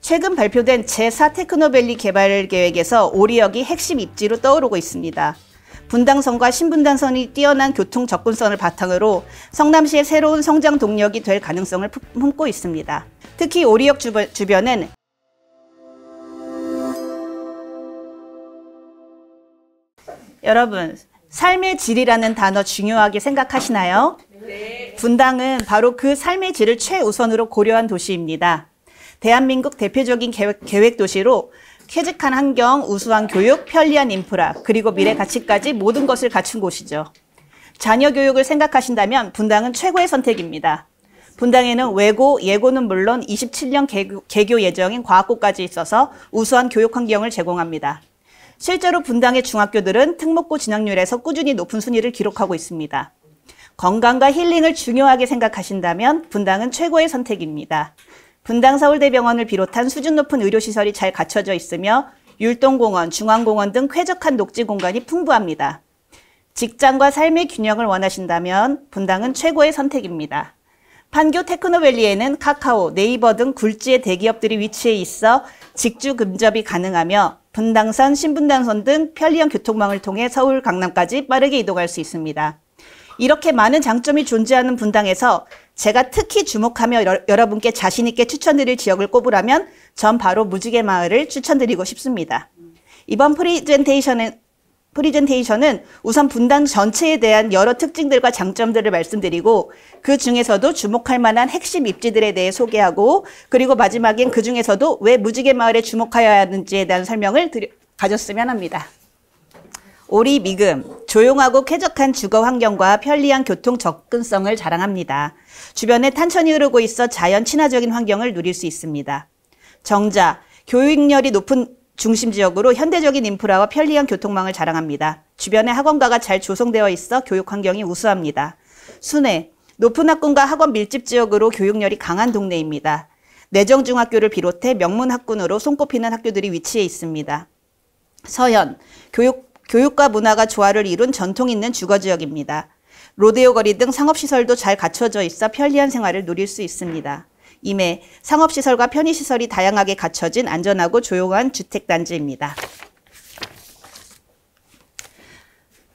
최근 발표된 제4 테크노밸리 개발 계획에서 오리역이 핵심 입지로 떠오르고 있습니다. 분당선과 신분당선이 뛰어난 교통 접근성을 바탕으로 성남시의 새로운 성장 동력이 될 가능성을 품고 있습니다. 특히 오리역 주변은 여러분, 삶의 질이라는 단어 중요하게 생각하시나요? 네. 분당은 바로 그 삶의 질을 최우선으로 고려한 도시입니다. 대한민국 대표적인 계획 도시로 쾌적한 환경, 우수한 교육, 편리한 인프라, 그리고 미래 가치까지 모든 것을 갖춘 곳이죠. 자녀 교육을 생각하신다면 분당은 최고의 선택입니다. 분당에는 외고, 예고는 물론 27년 개교 예정인 과학고까지 있어서 우수한 교육 환경을 제공합니다. 실제로 분당의 중학교들은 특목고 진학률에서 꾸준히 높은 순위를 기록하고 있습니다. 건강과 힐링을 중요하게 생각하신다면 분당은 최고의 선택입니다. 분당 서울대병원을 비롯한 수준 높은 의료시설이 잘 갖춰져 있으며 율동공원, 중앙공원 등 쾌적한 녹지 공간이 풍부합니다. 직장과 삶의 균형을 원하신다면 분당은 최고의 선택입니다. 판교 테크노밸리에는 카카오, 네이버 등 굴지의 대기업들이 위치해 있어 직주 근접이 가능하며 분당선, 신분당선 등 편리한 교통망을 통해 서울, 강남까지 빠르게 이동할 수 있습니다. 이렇게 많은 장점이 존재하는 분당에서 제가 특히 주목하며 여러분께 자신있게 추천드릴 지역을 꼽으라면 전 바로 무지개 마을을 추천드리고 싶습니다. 이번 프리젠테이션은 우선 분당 전체에 대한 여러 특징들과 장점들을 말씀드리고 그 중에서도 주목할 만한 핵심 입지들에 대해 소개하고 그리고 마지막엔 그 중에서도 왜 무지개 마을에 주목하여야 하는지에 대한 설명을 가졌으면 합니다. 오리미금, 조용하고 쾌적한 주거 환경과 편리한 교통 접근성을 자랑합니다. 주변에 탄천이 흐르고 있어 자연 친화적인 환경을 누릴 수 있습니다. 정자, 교육열이 높은 중심 지역으로 현대적인 인프라와 편리한 교통망을 자랑합니다. 주변에 학원가가 잘 조성되어 있어 교육 환경이 우수합니다. 순회, 높은 학군과 학원 밀집 지역으로 교육열이 강한 동네입니다. 내정중학교를 비롯해 명문 학군으로 손꼽히는 학교들이 위치해 있습니다. 서현, 교육과 문화가 조화를 이룬 전통 있는 주거지역입니다. 로데오 거리 등 상업시설도 잘 갖춰져 있어 편리한 생활을 누릴 수 있습니다. 임해, 상업시설과 편의시설이 다양하게 갖춰진 안전하고 조용한 주택단지입니다.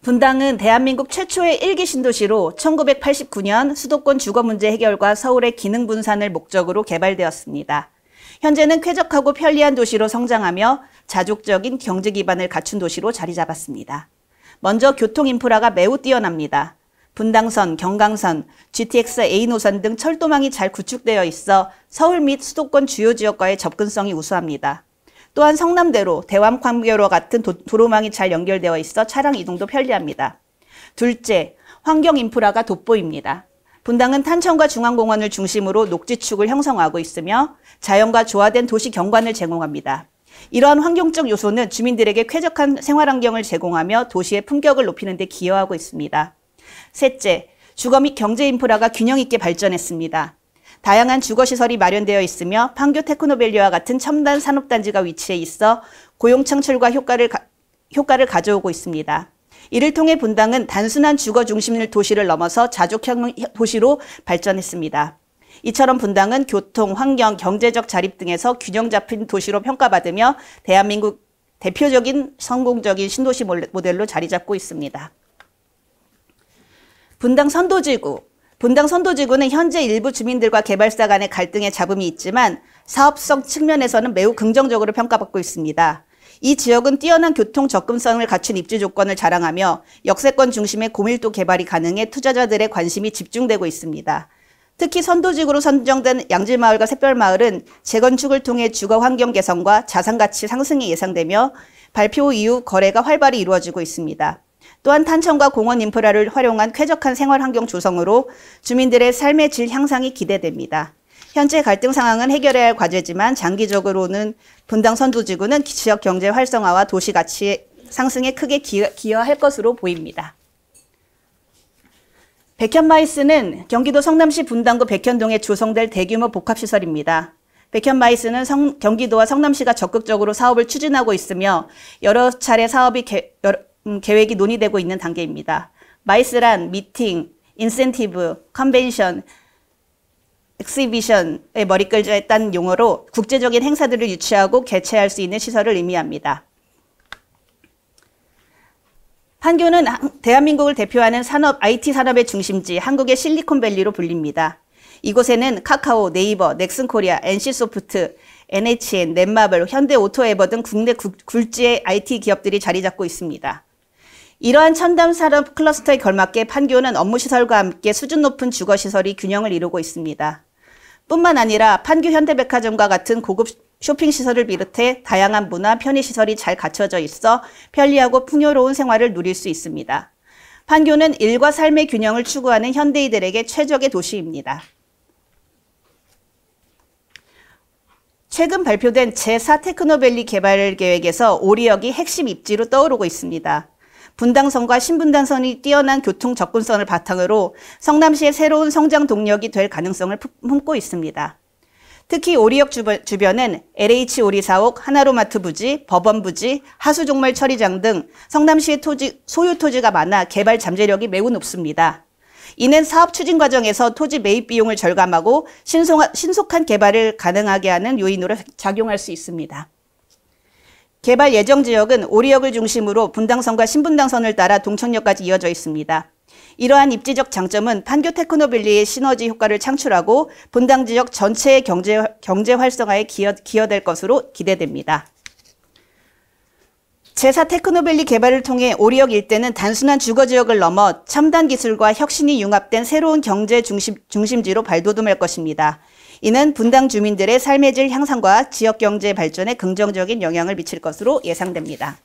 분당은 대한민국 최초의 1기 신도시로 1989년 수도권 주거 문제 해결과 서울의 기능 분산을 목적으로 개발되었습니다. 현재는 쾌적하고 편리한 도시로 성장하며 자족적인 경제 기반을 갖춘 도시로 자리 잡았습니다. 먼저 교통 인프라가 매우 뛰어납니다. 분당선, 경강선, GTX A 노선 등 철도망이 잘 구축되어 있어 서울 및 수도권 주요 지역과의 접근성이 우수합니다. 또한 성남대로, 대왕광교로 같은 도로망이 잘 연결되어 있어 차량 이동도 편리합니다. 둘째, 환경 인프라가 돋보입니다. 분당은 탄천과 중앙공원을 중심으로 녹지축을 형성하고 있으며 자연과 조화된 도시 경관을 제공합니다. 이러한 환경적 요소는 주민들에게 쾌적한 생활 환경을 제공하며 도시의 품격을 높이는 데 기여하고 있습니다. 셋째, 주거 및 경제 인프라가 균형 있게 발전했습니다. 다양한 주거시설이 마련되어 있으며 판교 테크노밸리와 같은 첨단 산업단지가 위치해 있어 고용 창출과 효과를 가져오고 있습니다. 이를 통해 분당은 단순한 주거 중심 도시를 넘어서 자족형 도시로 발전했습니다. 이처럼 분당은 교통, 환경, 경제적 자립 등에서 균형 잡힌 도시로 평가받으며 대한민국 대표적인 성공적인 신도시 모델로 자리 잡고 있습니다. 분당 선도지구. 분당 선도지구는 현재 일부 주민들과 개발사 간의 갈등의 잡음이 있지만 사업성 측면에서는 매우 긍정적으로 평가받고 있습니다. 이 지역은 뛰어난 교통 접근성을 갖춘 입지 조건을 자랑하며 역세권 중심의 고밀도 개발이 가능해 투자자들의 관심이 집중되고 있습니다. 특히 선도지구로 선정된 양질마을과 샛별마을은 재건축을 통해 주거 환경 개선과 자산가치 상승이 예상되며 발표 이후 거래가 활발히 이루어지고 있습니다. 또한 탄천과 공원 인프라를 활용한 쾌적한 생활 환경 조성으로 주민들의 삶의 질 향상이 기대됩니다. 현재 갈등 상황은 해결해야 할 과제지만 장기적으로는 분당 선도지구는 지역 경제 활성화와 도시 가치 상승에 크게 기여할 것으로 보입니다. 백현마이스는 경기도 성남시 분당구 백현동에 조성될 대규모 복합시설입니다. 백현마이스는 경기도와 성남시가 적극적으로 사업을 추진하고 있으며 여러 차례 사업이 계획이 논의되고 있는 단계입니다. 마이스란 미팅, 인센티브, 컨벤션, 엑시비션의 머리글자에 딴 용어로 국제적인 행사들을 유치하고 개최할 수 있는 시설을 의미합니다. 판교는 대한민국을 대표하는 IT 산업의 중심지, 한국의 실리콘밸리로 불립니다. 이곳에는 카카오, 네이버, 넥슨코리아, NC소프트, NHN, 넷마블, 현대오토에버 등 국내 굴지의 IT 기업들이 자리 잡고 있습니다. 이러한 첨단 산업 클러스터에 걸맞게 판교는 업무시설과 함께 수준 높은 주거시설이 균형을 이루고 있습니다. 뿐만 아니라 판교 현대백화점과 같은 고급 쇼핑시설을 비롯해 다양한 문화, 편의시설이 잘 갖춰져 있어 편리하고 풍요로운 생활을 누릴 수 있습니다. 판교는 일과 삶의 균형을 추구하는 현대인들에게 최적의 도시입니다. 최근 발표된 제4 테크노밸리 개발 계획에서 오리역이 핵심 입지로 떠오르고 있습니다. 분당선과 신분당선이 뛰어난 교통 접근성을 바탕으로 성남시의 새로운 성장 동력이 될 가능성을 품고 있습니다. 특히 오리역 주변은 LH 오리사옥, 하나로마트 부지, 법원 부지, 하수종말 처리장 등 성남시의 소유 토지가 많아 개발 잠재력이 매우 높습니다. 이는 사업 추진 과정에서 토지 매입 비용을 절감하고 신속한 개발을 가능하게 하는 요인으로 작용할 수 있습니다. 개발 예정 지역은 오리역을 중심으로 분당선과 신분당선을 따라 동천역까지 이어져 있습니다. 이러한 입지적 장점은 판교 테크노밸리의 시너지 효과를 창출하고 분당 지역 전체의 경제 활성화에 기여될 것으로 기대됩니다. 제4 테크노밸리 개발을 통해 오리역 일대는 단순한 주거지역을 넘어 첨단 기술과 혁신이 융합된 새로운 경제 중심지로 발돋움할 것입니다. 이는 분당 주민들의 삶의 질 향상과 지역 경제 발전에 긍정적인 영향을 미칠 것으로 예상됩니다.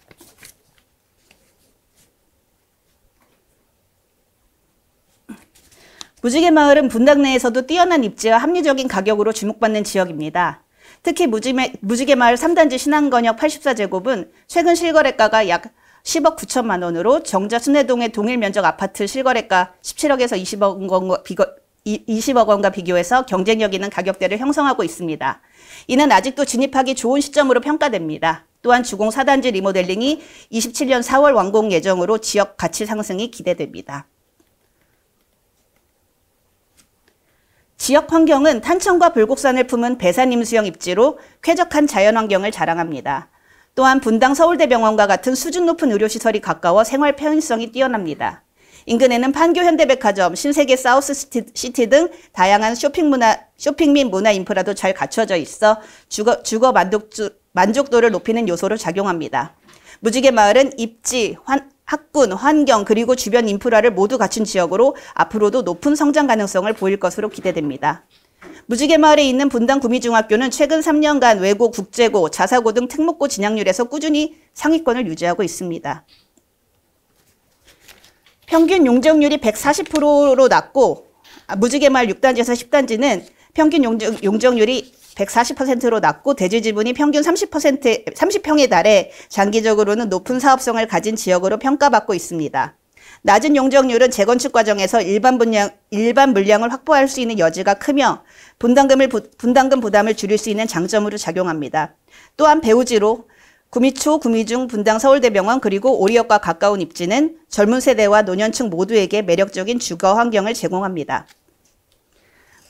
무지개 마을은 분당 내에서도 뛰어난 입지와 합리적인 가격으로 주목받는 지역입니다. 특히 무지개 마을 3단지 신안건역 84제곱은 최근 실거래가가 약 10억 9천만 원으로 정자 순회동의 동일 면적 아파트 실거래가 17억에서 20억 원과 비교해서 경쟁력 있는 가격대를 형성하고 있습니다. 이는 아직도 진입하기 좋은 시점으로 평가됩니다. 또한 주공 4단지 리모델링이 27년 4월 완공 예정으로 지역 가치 상승이 기대됩니다. 지역 환경은 탄천과 불곡산을 품은 배산임수형 입지로 쾌적한 자연환경을 자랑합니다. 또한 분당 서울대병원과 같은 수준 높은 의료시설이 가까워 생활 편의성이 뛰어납니다. 인근에는 판교 현대백화점, 신세계 사우스시티 등 다양한 쇼핑 및 문화 인프라도 잘 갖춰져 있어 주거 만족도를 높이는 요소로 작용합니다. 무지개 마을은 입지, 학군, 환경 그리고 주변 인프라를 모두 갖춘 지역으로 앞으로도 높은 성장 가능성을 보일 것으로 기대됩니다. 무지개 마을에 있는 분당 구미중학교는 최근 3년간 외고, 국제고, 자사고 등 특목고 진학률에서 꾸준히 상위권을 유지하고 있습니다. 평균 용적률이 140%로 낮고 무지개 마을 6단지에서 10단지는 평균 용적률이 140%로 낮고 대지 지분이 평균 30평에 달해 장기적으로는 높은 사업성을 가진 지역으로 평가받고 있습니다. 낮은 용적률은 재건축 과정에서 일반 물량을 확보할 수 있는 여지가 크며 분담금 부담을 줄일 수 있는 장점으로 작용합니다. 또한 배우지로 구미초, 구미중, 분당 서울대병원 그리고 오리역과 가까운 입지는 젊은 세대와 노년층 모두에게 매력적인 주거 환경을 제공합니다.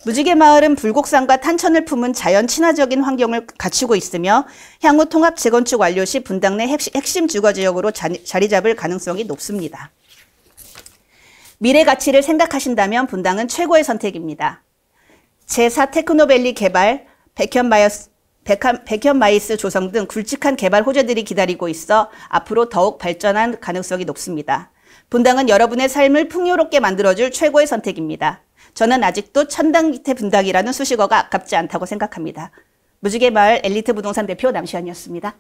무지개 마을은 불곡산과 탄천을 품은 자연 친화적인 환경을 갖추고 있으며 향후 통합 재건축 완료 시 분당 내 핵심 주거지역으로 자리 잡을 가능성이 높습니다. 미래 가치를 생각하신다면 분당은 최고의 선택입니다. 제4 테크노밸리 개발, 백현마이스 조성 등 굵직한 개발 호재들이 기다리고 있어 앞으로 더욱 발전할 가능성이 높습니다. 분당은 여러분의 삶을 풍요롭게 만들어줄 최고의 선택입니다. 저는 아직도 천당 밑에 분당이라는 수식어가 아깝지 않다고 생각합니다. 무지개 마을 엘리트 부동산 대표 남시환이었습니다.